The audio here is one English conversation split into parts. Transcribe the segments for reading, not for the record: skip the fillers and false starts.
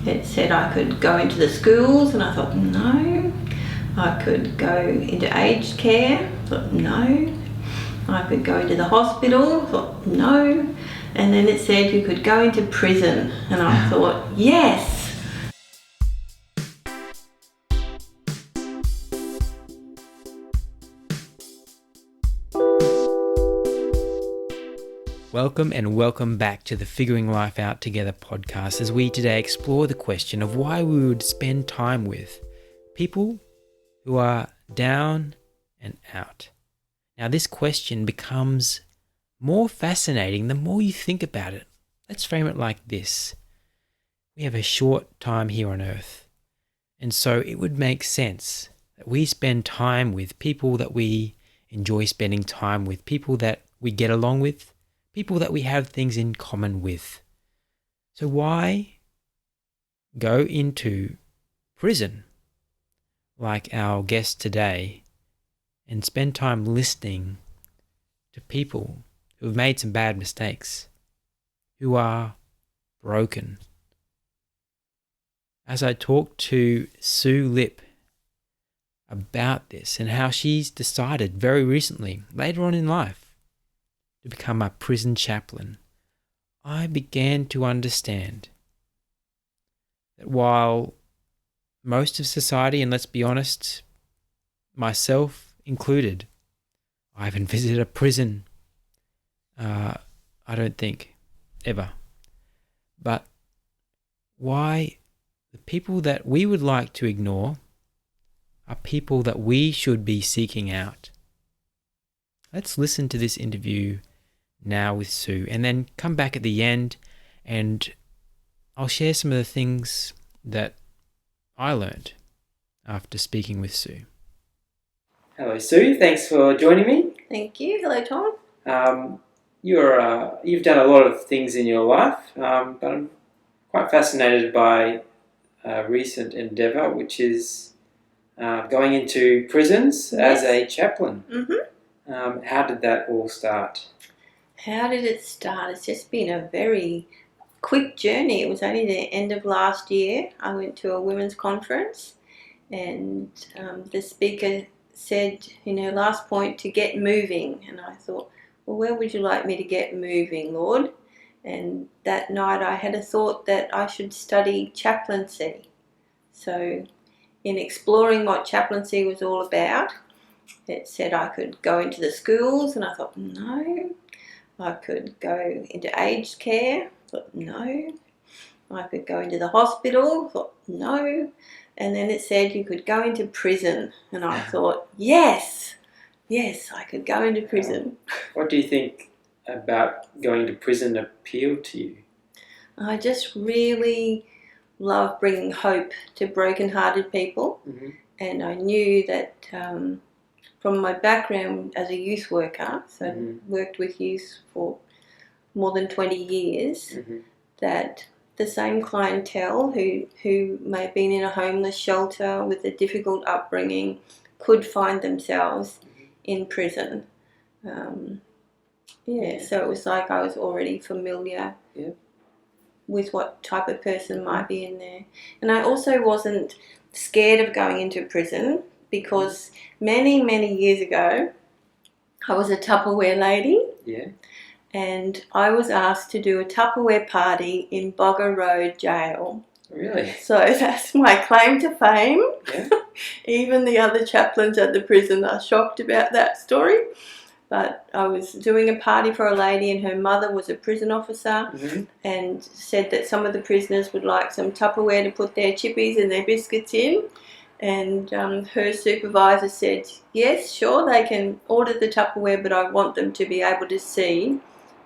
It said I could go into the schools, and I thought, no. I could go into aged care, I thought, no. I could go into the hospital, I thought, no. And then it said you could go into prison, and I thought, yes. Welcome back to the Figuring Life Out Together podcast, as we today explore the question of why we would spend time with people who are down and out. Now, this question becomes more fascinating the more you think about it. Let's frame it like this. We have a short time here on earth, and so it would make sense that we spend time with people that we enjoy spending time with, people that we get along with, people that we have things in common with. So why go into prison like our guest today and spend time listening to people who have made some bad mistakes, who are broken? As I talked to Sue Lip about this and how she's decided very recently, later on in life, to become a prison chaplain, I began to understand that while most of society, and let's be honest, myself included, I haven't visited a prison, I don't think, ever. But why the people that we would like to ignore are people that we should be seeking out. Let's listen to this interview now with Sue, and then come back at the end and I'll share some of the things that I learned after speaking with Sue. Hello Sue, thanks for joining me. Thank you. Hello, Tom. You've done a lot of things in your life, but I'm quite fascinated by a recent endeavour, which is going into prisons as a chaplain. Mm-hmm. How did that all start? How did it start? It's just been a very quick journey. It was only the end of last year. I went to a women's conference, and the speaker said, last point, to get moving. And I thought, well, where would you like me to get moving, Lord? And that night I had a thought that I should study chaplaincy. So in exploring what chaplaincy was all about, it said I could go into the schools, and I thought, no. I could go into aged care, thought, no. I could go into the hospital, thought, no. And then it said you could go into prison, and I thought, yes, I could go into prison. What do you think about going to prison appealed to you? I just really love bringing hope to broken-hearted people, and I knew that from my background as a youth worker, so I worked with youth for more than 20 years, that the same clientele who may have been in a homeless shelter with a difficult upbringing could find themselves in prison. So it was like I was already familiar with what type of person might be in there. And I also wasn't scared of going into prison, because many, many years ago, I was a Tupperware lady. Yeah. And I was asked to do a Tupperware party in Bogger Road Jail. Really? So that's my claim to fame. Yeah. Even the other chaplains at the prison are shocked about that story. But I was doing a party for a lady, and her mother was a prison officer, and said that some of the prisoners would like some Tupperware to put their chippies and their biscuits in. And her supervisor said, yes, sure, they can order the Tupperware, but I want them to be able to see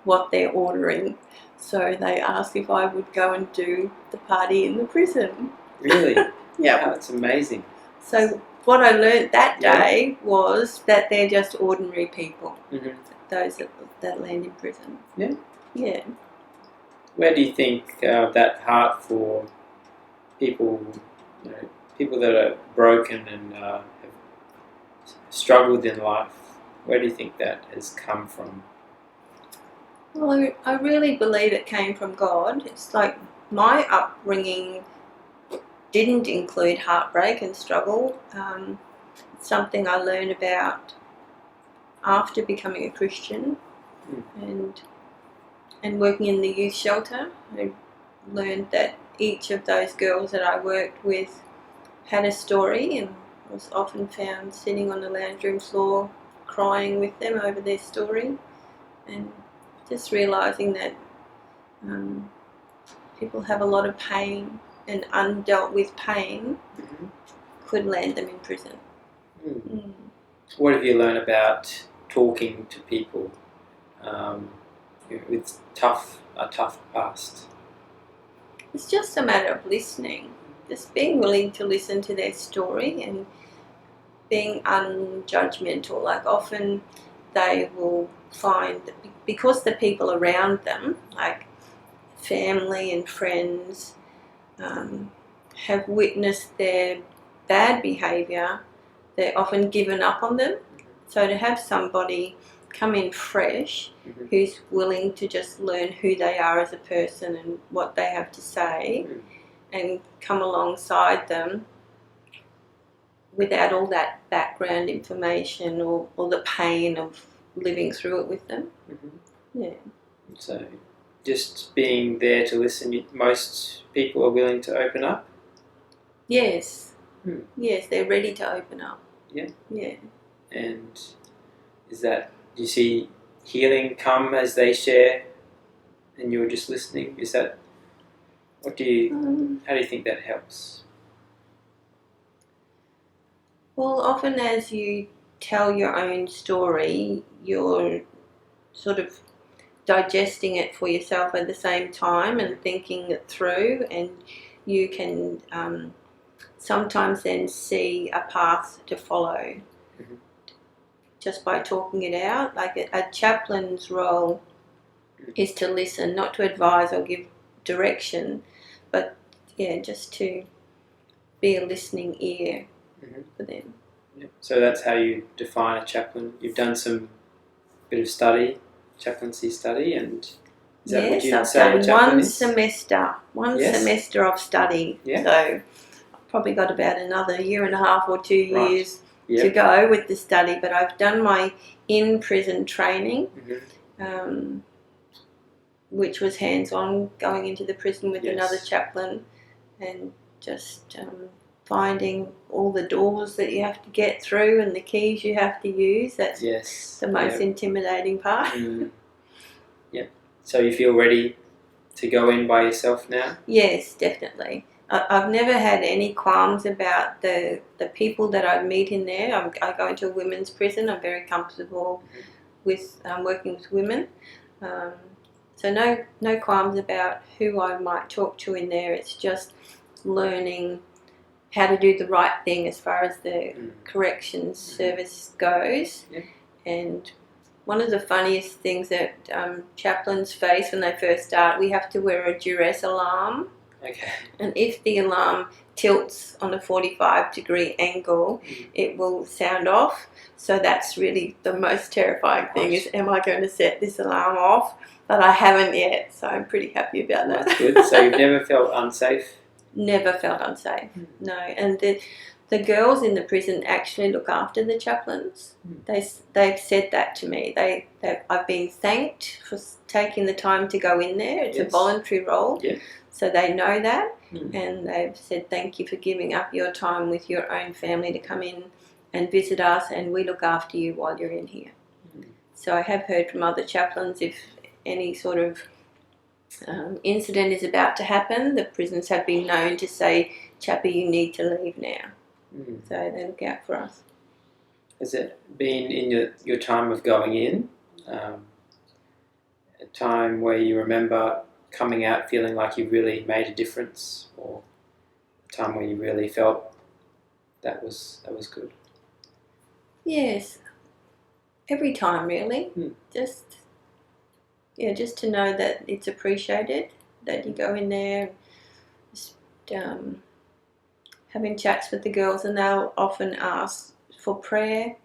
what they're ordering. So they asked if I would go and do the party in the prison. Really? Yeah. Wow, that's amazing. So what I learnt that day was that they're just ordinary people, those that land in prison. Yeah? Yeah. Where do you think that heart for people, people that are broken and have struggled in life, where do you think that has come from? Well, I really believe it came from God. It's like my upbringing didn't include heartbreak and struggle. It's something I learned about after becoming a Christian and working in the youth shelter. I learned that each of those girls that I worked with had a story, and was often found sitting on the lounge room floor crying with them over their story, and just realising that people have a lot of pain, and undealt with pain could land them in prison. What have you learned about talking to people with a tough past? It's just a matter of listening, just being willing to listen to their story and being unjudgmental. Like, often they will find that because the people around them, like family and friends, have witnessed their bad behaviour, they're often given up on them. So to have somebody come in fresh who's willing to just learn who they are as a person and what they have to say and come alongside them without all that background information or the pain of living through it with them. Yeah. So just being there to listen, most people are willing to open up? Yes. Yes, they're ready to open up. Yeah. Yeah. And do you see healing come as they share and you're just listening? How do you think that helps? Well, often as you tell your own story, you're sort of digesting it for yourself at the same time and thinking it through, and you can sometimes then see a path to follow just by talking it out. Like a chaplain's role is to listen, not to advise or give direction, but just to be a listening ear for them. Yeah. So that's how you define a chaplain. You've done some bit of study, chaplaincy study, and is that what you'd say a chaplain is? One semester of study. Yeah. So I've probably got about another year and a half or 2 years to go with the study, but I've done my in-prison training, which was hands-on, going into the prison with another chaplain and just finding all the doors that you have to get through and the keys you have to use. That's the most intimidating part. So you feel ready to go in by yourself now? Yes, definitely. I've never had any qualms about the people that I meet in there. I go into a women's prison. I'm very comfortable with working with women. So no qualms about who I might talk to in there. It's just learning how to do the right thing as far as the corrections service goes. And one of the funniest things that chaplains face when they first start, we have to wear a duress alarm. Okay. And if the alarm tilts on a 45-degree angle, it will sound off. So that's really the most terrifying thing is, am I going to set this alarm off? But I haven't yet, so I'm pretty happy about that. That's good. So you've never felt unsafe? Never felt unsafe, no. And the girls in the prison actually look after the chaplains. They've said that to me. I've been thanked for taking the time to go in there. It's a voluntary role, so they know that, and they've said thank you for giving up your time with your own family to come in and visit us, and we look after you while you're in here. So I have heard from other chaplains, if any sort of incident is about to happen, the prisons have been known to say, "Chappie, you need to leave now." So they look out for us. Has it been in your time of going in, a time where you remember coming out feeling like you really made a difference, or a time where you really felt that was good? Yes, every time really. Just to know that it's appreciated, that you go in there, just having chats with the girls, and they'll often ask for prayer.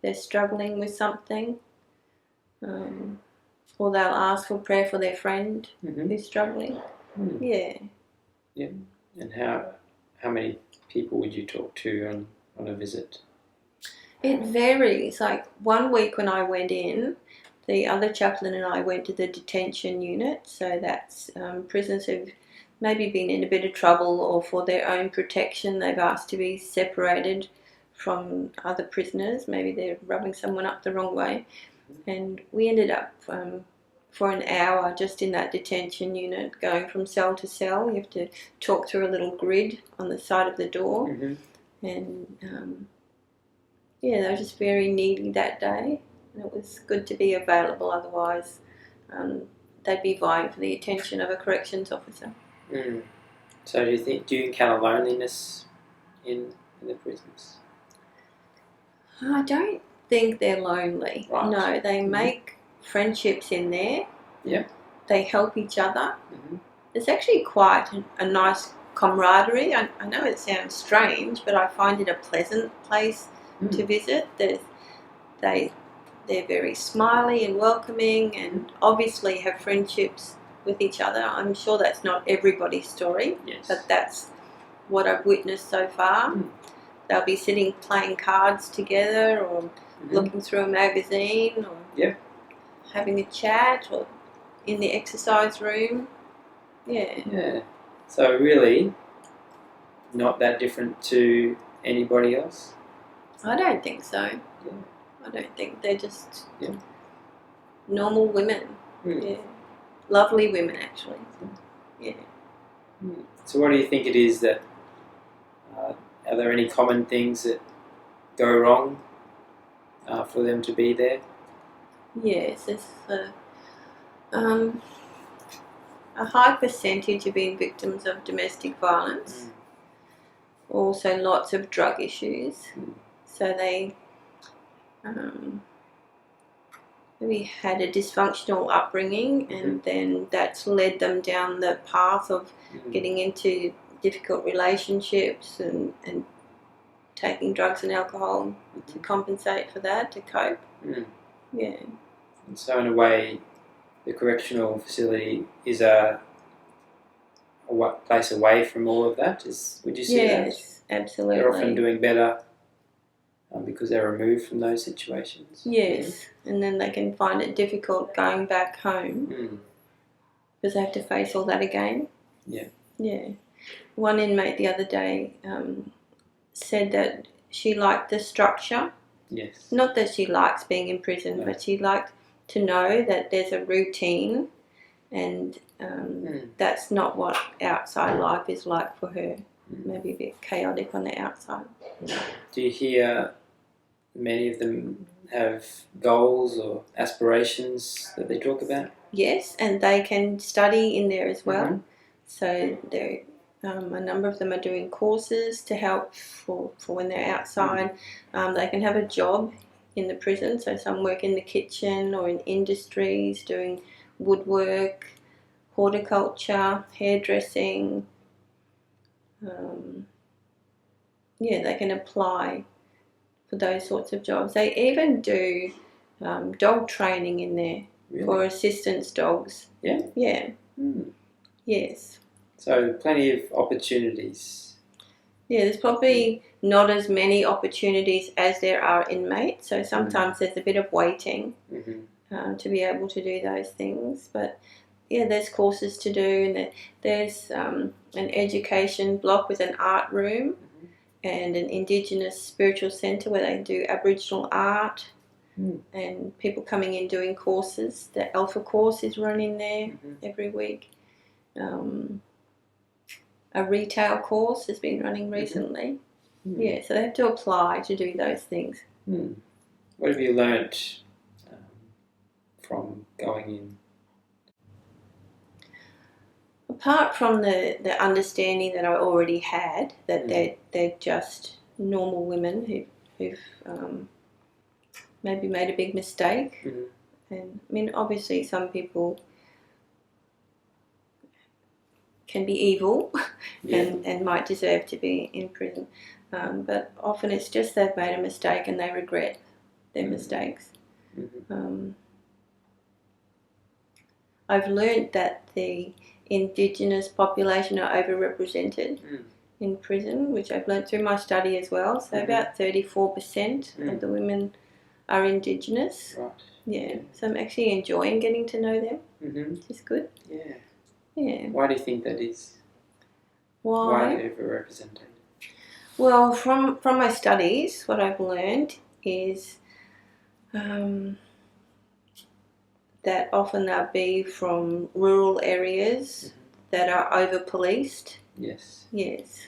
They're struggling with something, or they'll ask for prayer for their friend who's struggling. And how how many people would you talk to on a visit? It varies. Like one week when I went in, the other chaplain and I went to the detention unit. So that's prisoners who've maybe been in a bit of trouble, or for their own protection they've asked to be separated from other prisoners. Maybe they're rubbing someone up the wrong way. And we ended up for an hour just in that detention unit, going from cell to cell. You have to talk through a little grid on the side of the door. And yeah, they were just very needy that day, and it was good to be available. Otherwise, they'd be vying for the attention of a corrections officer. So do you encounter loneliness in the prisons? I don't think they're lonely. Right. No, they make friendships in there. Yeah. They help each other. It's actually quite a nice camaraderie. I know it sounds strange, but I find it a pleasant place to visit. They're very smiley and welcoming, and obviously have friendships with each other. I'm sure that's not everybody's story, yes, but that's what I've witnessed so far. They'll be sitting playing cards together, or looking through a magazine, or having a chat, or in the exercise room. Yeah. So really not that different to anybody else? I don't think so. I don't think. They're just normal women. Yeah. Lovely women, actually. Yeah. So what do you think it is that, are there any common things that go wrong for them to be there? Yes, there's a high percentage of being victims of domestic violence. Also lots of drug issues. So they maybe had a dysfunctional upbringing, and then that's led them down the path of getting into difficult relationships and taking drugs and alcohol to compensate for that, to cope. Yeah. And so in a way, the correctional facility is a place away from all of that. Would you say that? Yes, absolutely. They're often doing better because they're removed from those situations. Yes, and then they can find it difficult going back home because they have to face all that again. Yeah. One inmate the other day said that she liked the structure. Yes. Not that she likes being in prison, but she liked to know that there's a routine, and that's not what outside life is like for her. Maybe a bit chaotic on the outside. Do you hear many of them have goals or aspirations that they talk about? Yes, and they can study in there as well. So a number of them are doing courses to help for when they're outside. They can have a job in the prison, so some work in the kitchen or in industries, doing woodwork, horticulture, hairdressing. They can apply for those sorts of jobs. They even do dog training in there for assistance dogs. Yeah. Yes. So plenty of opportunities. Yeah, there's probably not as many opportunities as there are inmates, so sometimes there's a bit of waiting to be able to do those things. But yeah, there's courses to do, and there's an education block with an art room and an Indigenous spiritual centre where they do Aboriginal art, and people coming in doing courses. The Alpha course is run in there every week. A retail course has been running recently. Yeah, so they have to apply to do those things. What have you learnt from going in? Apart from the understanding that I already had, that they're just normal women who've maybe made a big mistake. And I mean, obviously some people can be evil and might deserve to be in prison. But often it's just they've made a mistake and they regret their mistakes. I've learnt that the Indigenous population are overrepresented in prison, which I've learnt through my study as well. So about 34% of the women are Indigenous. Right. Yeah. So I'm actually enjoying getting to know them, which is good. Yeah. Yeah. Why do you think that is? Why? Why are they overrepresented? Well, from my studies, what I've learned is that often they'll be from rural areas that are over-policed. Yes. Yes.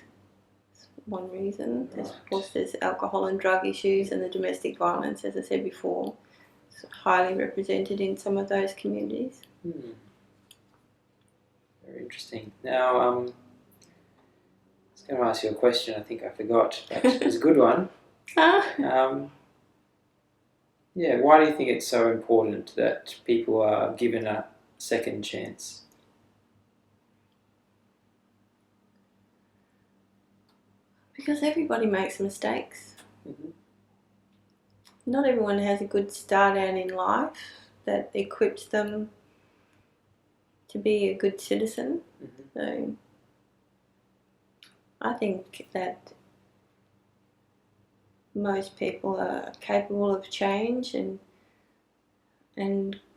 That's one reason. Right. Of course, there's alcohol and drug issues and the domestic violence, as I said before. It's highly represented in some of those communities. Very interesting. Now, I was going to ask you a question. I think I forgot, but it was a good one. Yeah, why do you think it's so important that people are given a second chance? Because everybody makes mistakes. Not everyone has a good start out in life that equips them to be a good citizen. So I think that most people are capable of change and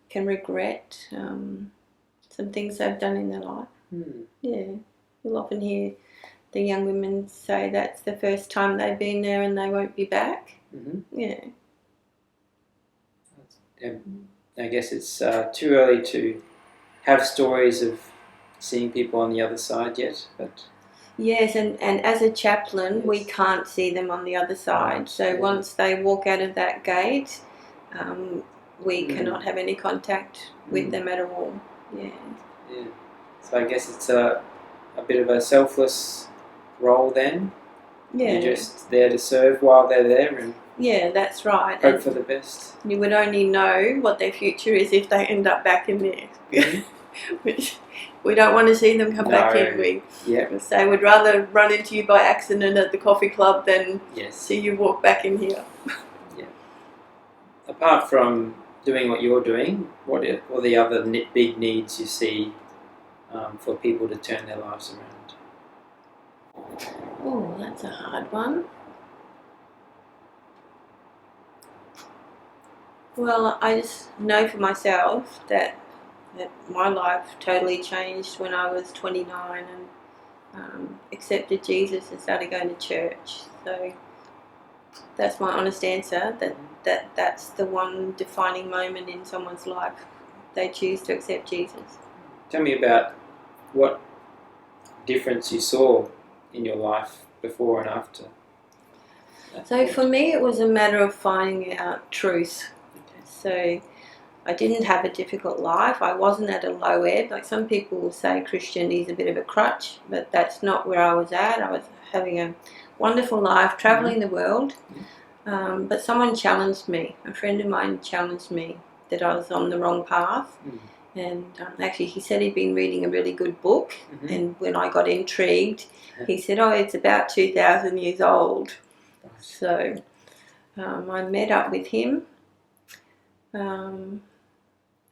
can regret some things they've done in their life. Yeah, you'll often hear the young women say that's the first time they've been there and they won't be back. Yeah. I guess it's too early to have stories of seeing people on the other side yet, but yes, and as a chaplain, we can't see them on the other side. So once they walk out of that gate, we cannot have any contact with them at all. Yeah. So I guess it's a bit of a selfless role then. Yeah. You're just there to serve while they're there and that's right. Hope for the best. You would only know what their future is if they end up back in there. Which we don't want to see them come back in. We say we'd rather run into you by accident at the coffee club than see you walk back in here. Apart from doing what you're doing, what are the other big needs you see for people to turn their lives around? Oh, that's a hard one. Well, I just know for myself that my life totally changed when I was 29 and accepted Jesus and started going to church. So that's my honest answer, that's the one defining moment in someone's life. They choose to accept Jesus. Tell me about what difference you saw in your life before and after. So for me it was a matter of finding out truth. So I didn't have a difficult life. I wasn't at a low ebb. Like some people will say Christian is a bit of a crutch, but that's not where I was at. I was having a wonderful life, travelling the world. But someone challenged me. A friend of mine challenged me that I was on the wrong path. And actually he said he'd been reading a really good book. And when I got intrigued, he said, oh, it's about 2,000 years old. So I met up with him.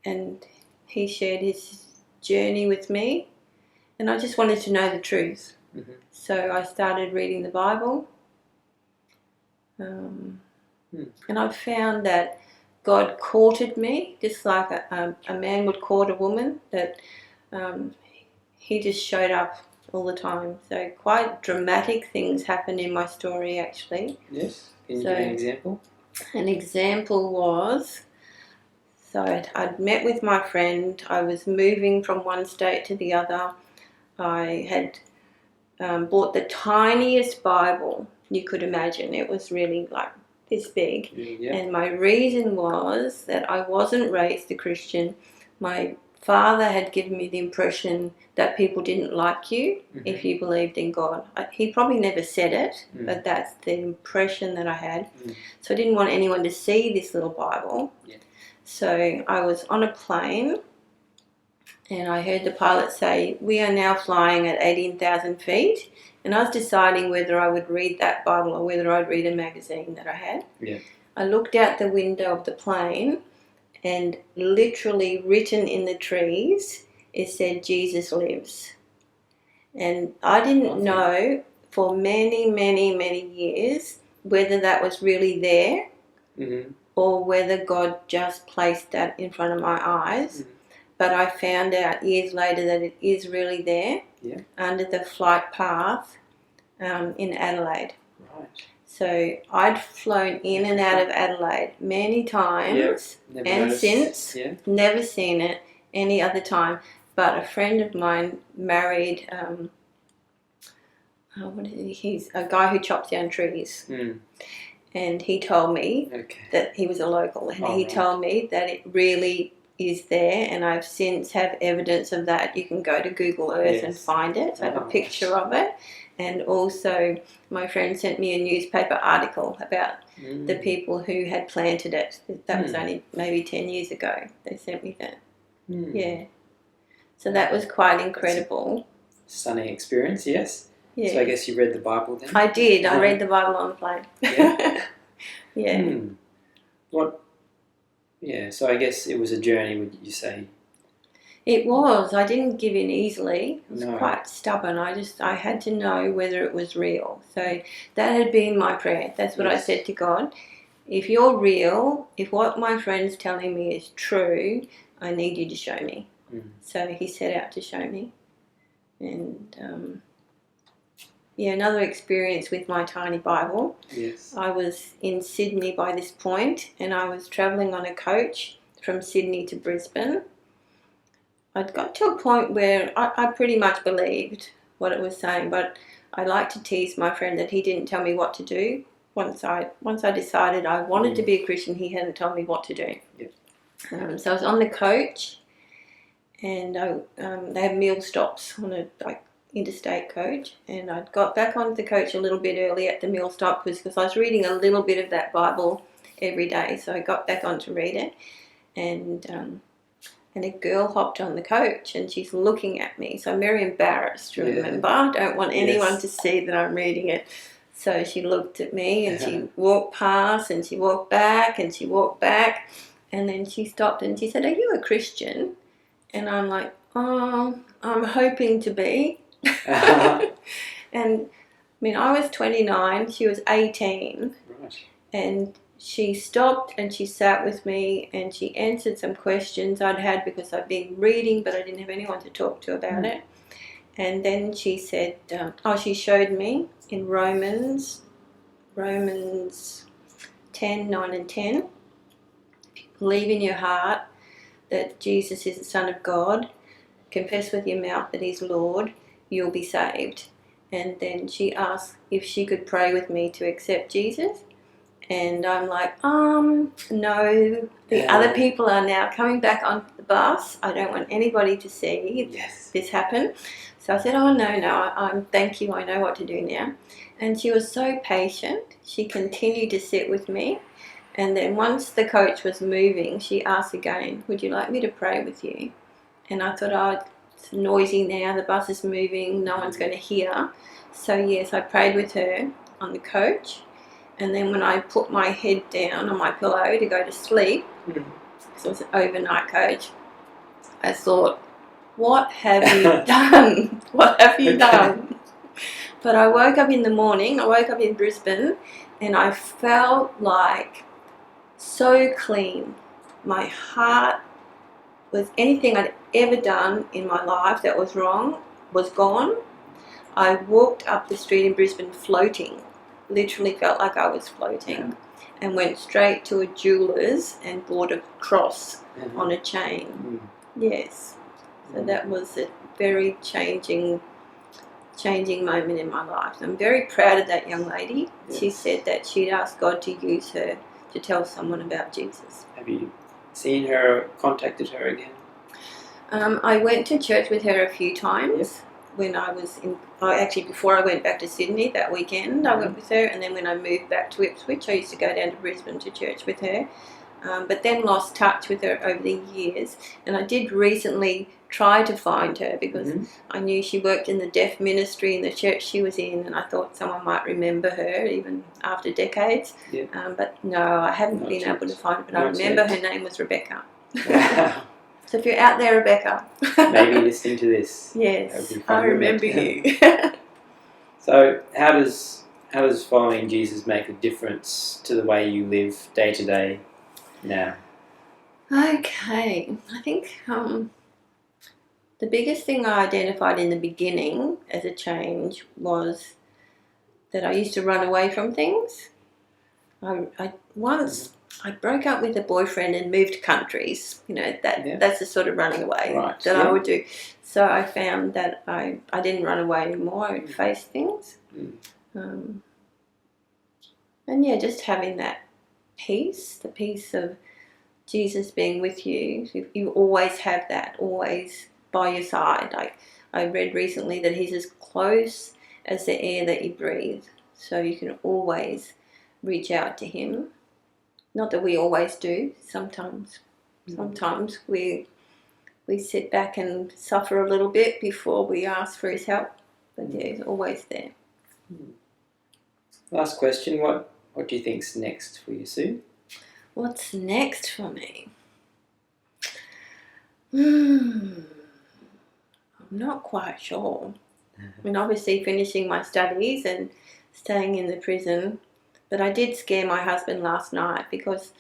And he shared his journey with me, and I just wanted to know the truth. So I started reading the Bible, and I found that God courted me just like a man would court a woman, that he just showed up all the time. So quite dramatic things happened in my story actually. Yes, can you give an example? An example was, so I'd met with my friend. I was moving from one state to the other. I had bought the tiniest Bible you could imagine. It was really like this big. And my reason was that I wasn't raised a Christian. My father had given me the impression that people didn't like you if you believed in God. He probably never said it, but that's the impression that I had. So I didn't want anyone to see this little Bible. So I was on a plane and I heard the pilot say, we are now flying at 18,000 feet. And I was deciding whether I would read that Bible or whether I'd read a magazine that I had. I looked out the window of the plane and literally written in the trees, it said, Jesus lives. And I didn't know for many, many, many years whether that was really there or whether God just placed that in front of my eyes. But I found out years later that it is really there under the flight path in Adelaide. Right. So I'd flown in and out of Adelaide many times and since never seen it any other time. But a friend of mine married, he's a guy who chops down trees. And he told me that he was a local, and he told me that it really is there, and I've since have evidence of that. You can go to Google Earth and find it. I have a picture of it, and also my friend sent me a newspaper article about the people who had planted it. That was only maybe 10 years ago. They sent me that. Yeah. So that was quite incredible. Stunning experience, yes. Yeah. So I guess you read the Bible then? I did. I read the Bible on the plane. Yeah. What? Yeah, so I guess it was a journey, would you say? It was. I didn't give in easily. I was quite stubborn. I had to know whether it was real. So that had been my prayer. That's what I said to God. If you're real, if what my friend's telling me is true, I need you to show me. So he set out to show me. And another experience with my tiny Bible. Yes. I was in Sydney by this point, and I was travelling on a coach from Sydney to Brisbane. I'd got to a point where I pretty much believed what it was saying, but I like to tease my friend that he didn't tell me what to do. Once I decided I wanted to be a Christian, he hadn't told me what to do. Yep. So I was on the coach, and they have meal stops on a interstate coach, and I got back onto the coach a little bit early at the meal stop because I was reading a little bit of that Bible every day, so I got back on to read it, and a girl hopped on the coach, and she's looking at me, so I'm very embarrassed, remember? I don't want anyone to see that I'm reading it. So she looked at me, and she walked past, and she walked back, and she walked back, and then she stopped and she said, "Are you a Christian?" And I'm like, "Oh, I'm hoping to be." And I mean, I was 29, she was 18, and she stopped and she sat with me and she answered some questions I'd had because I'd been reading, but I didn't have anyone to talk to about it. And then she said, she showed me in Romans 10, 9 and 10, if you believe in your heart that Jesus is the Son of God, confess with your mouth that he's Lord, you'll be saved. And then she asked if she could pray with me to accept Jesus. And I'm like, no, the other people are now coming back on the bus. I don't want anybody to see this happen. So I said, no, thank you, I know what to do now. And she was so patient. She continued to sit with me. And then once the coach was moving, she asked again, would you like me to pray with you? And I thought, it's noisy now, the bus is moving, no one's going to hear. So yes, I prayed with her on the coach. And then when I put my head down on my pillow to go to sleep, because it was an overnight coach, I thought, what have you done? What have you done? But I woke up in the morning, I woke up in Brisbane, and I felt like so clean. My heart was anything I'd ever done in my life that was wrong was gone. I walked up the street in Brisbane floating, literally felt like I was floating, and went straight to a jeweller's and bought a cross on a chain. Yes. So that was a very changing moment in my life. I'm very proud of that young lady. She said that she'd asked God to use her to tell someone about Jesus. Have you seen her, contacted her again? I went to church with her a few times when I was before I went back to Sydney that weekend. I went with her, and then when I moved back to Ipswich, I used to go down to Brisbane to church with her, but then lost touch with her over the years. And I did recently try to find her because I knew she worked in the deaf ministry in the church she was in, and I thought someone might remember her even after decades. But no, I haven't been able to find her, but I remember her name was Rebecca. So if you're out there, Rebecca, maybe listening to this, yes, I remember you. So how does following Jesus make a difference to the way you live day to day now? Okay, I think the biggest thing I identified in the beginning as a change was that I used to run away from things. Once I broke up with a boyfriend and moved countries. That's the sort of running away I would do. So I found that I didn't run away anymore. I would face things. And just having that peace, the peace of Jesus being with you. You always have that, always by your side. Like I read recently that he's as close as the air that you breathe. So you can always reach out to him. Not that we always do. Sometimes we sit back and suffer a little bit before we ask for his help. But he's always there. Last question, what do you think's next for you, Sue? What's next for me? I'm not quite sure. I mean, obviously finishing my studies and staying in the prison. But I did scare my husband last night because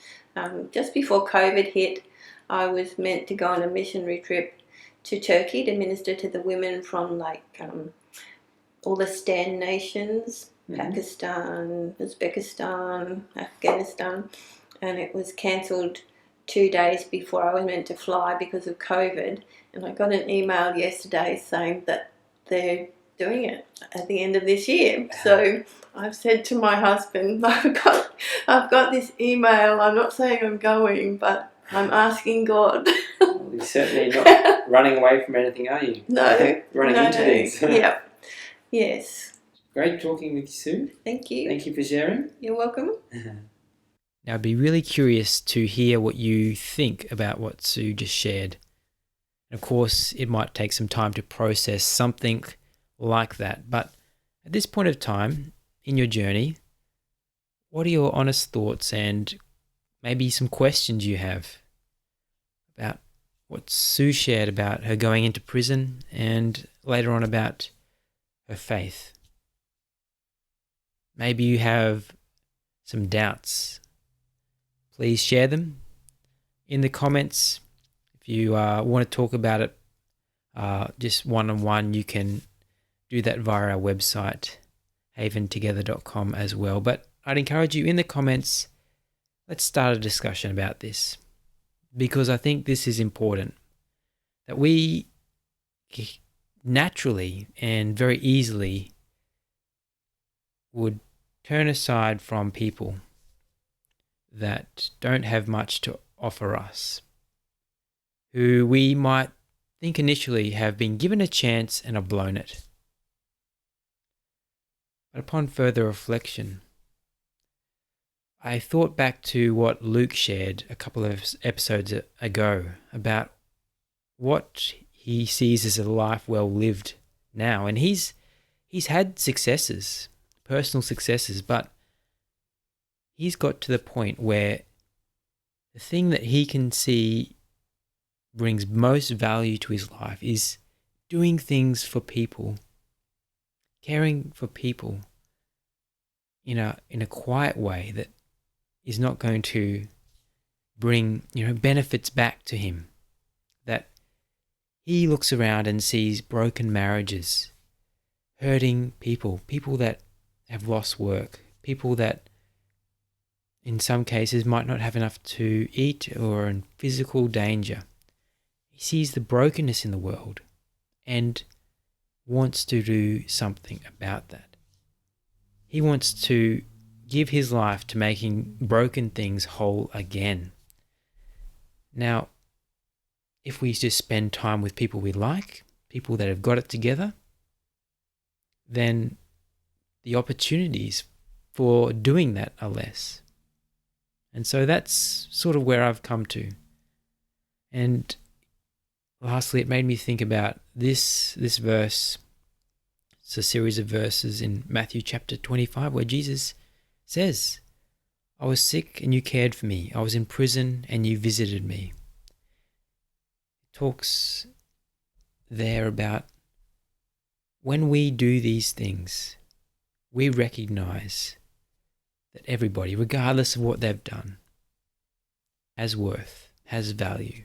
just before COVID hit, I was meant to go on a missionary trip to Turkey to minister to the women from all the Stan nations, Pakistan, Uzbekistan, Afghanistan, and it was cancelled 2 days before I was meant to fly because of COVID. And I got an email yesterday saying that they're doing it at the end of this year. So I've said to my husband, I've got this email. I'm not saying I'm going, but I'm asking God. Well, you're certainly not running away from anything, are you? No. Running into things. Yep. Yes. Great talking with you, Sue. Thank you. Thank you for sharing. You're welcome. Now, I'd be really curious to hear what you think about what Sue just shared. Of course, it might take some time to process something like that, but at this point of time in your journey, what are your honest thoughts and maybe some questions you have about what Sue shared about her going into prison and later on about her faith? Maybe you have some doubts. Please share them in the comments. If you want to talk about it just one-on-one, you can do that via our website, haventogether.com as well. But I'd encourage you in the comments, let's start a discussion about this, because I think this is important, that we naturally and very easily would turn aside from people that don't have much to offer us, who we might think initially have been given a chance and have blown it. But upon further reflection, I thought back to what Luke shared a couple of episodes ago about what he sees as a life well lived now. And he's had successes, personal successes, but he's got to the point where the thing that he can see brings most value to his life is doing things for people, caring for people in a quiet way that is not going to bring benefits back to him. That he looks around and sees broken marriages, hurting people that have lost work, people that in some cases might not have enough to eat or are in physical danger. He sees the brokenness in the world and wants to do something about that. He wants to give his life to making broken things whole again. Now, if we just spend time with people we like, people that have got it together, then the opportunities for doing that are less. And so that's sort of where I've come to. And lastly, it made me think about this verse. It's a series of verses in Matthew chapter 25 where Jesus says, I was sick and you cared for me. I was in prison and you visited me. It talks there about when we do these things, we recognize that everybody, regardless of what they've done, has worth, has value.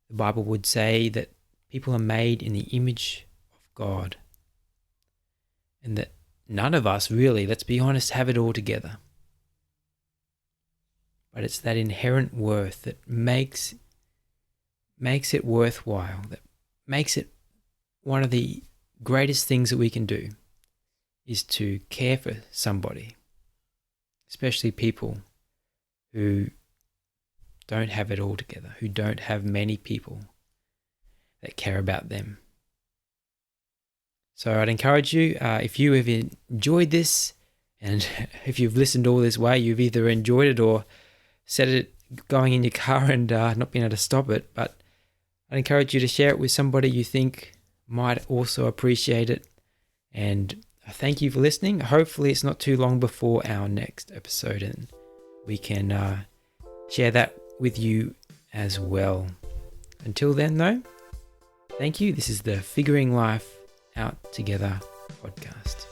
The Bible would say that people are made in the image of God, and that none of us really, let's be honest, have it all together. But it's that inherent worth that makes it worthwhile, that makes it one of the greatest things that we can do, is to care for somebody, especially people who don't have it all together, who don't have many people that care about them. So I'd encourage you, if you have enjoyed this, and if you've listened all this way, you've either enjoyed it or set it going in your car and not being able to stop it, but I'd encourage you to share it with somebody you think might also appreciate it. And thank you for listening. Hopefully it's not too long before our next episode, and we can share that with you as well. Until then, though, thank you. This is the Figuring Life Out Together podcast.